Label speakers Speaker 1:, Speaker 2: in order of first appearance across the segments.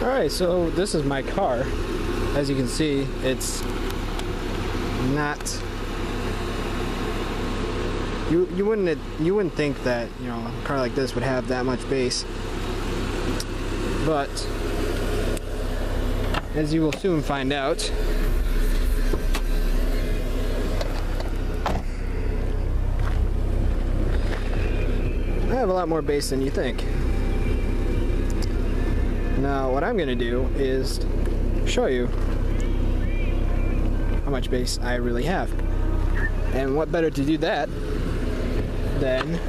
Speaker 1: Alright, so this is my car. As you can see, it's not... You wouldn't think that, you know, a car like this would have that much bass. But as you will soon find out, I have a lot more bass than you think. Now, what I'm going to do is show you how much bass I really have. And what better to do that than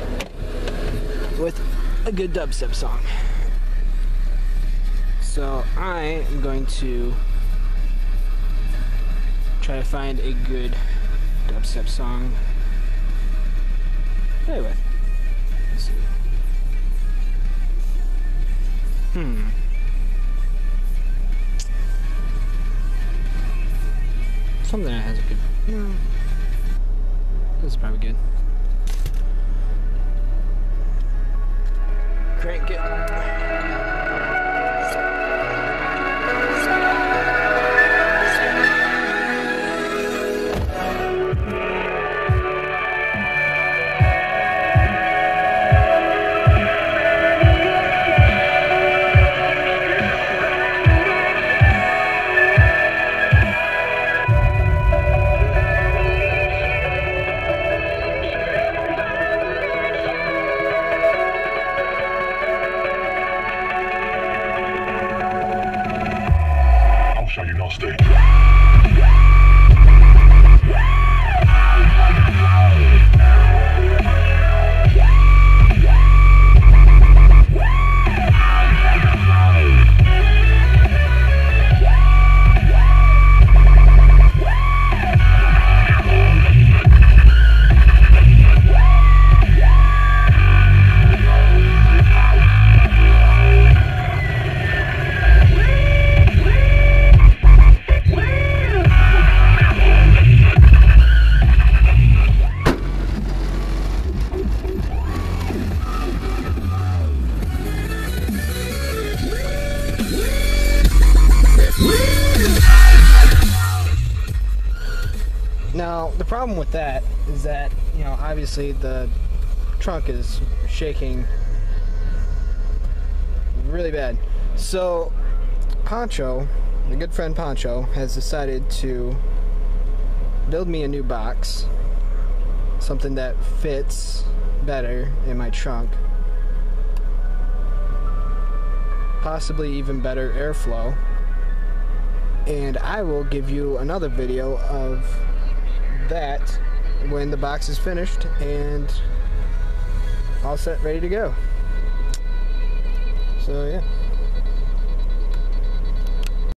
Speaker 1: with a good dubstep song. So I am going to try to find a good dubstep song to play with. Let's see. Something that has a good... No. This is probably good. Crank it.
Speaker 2: Show you nasty.
Speaker 1: Now, the problem with that is that, you know, obviously the trunk is shaking really bad. So, Poncho, my good friend Poncho, has decided to build me a new box. Something that fits better in my trunk. Possibly even better airflow. And I will give you another video of that when the box is finished and all set, ready to go. So yeah.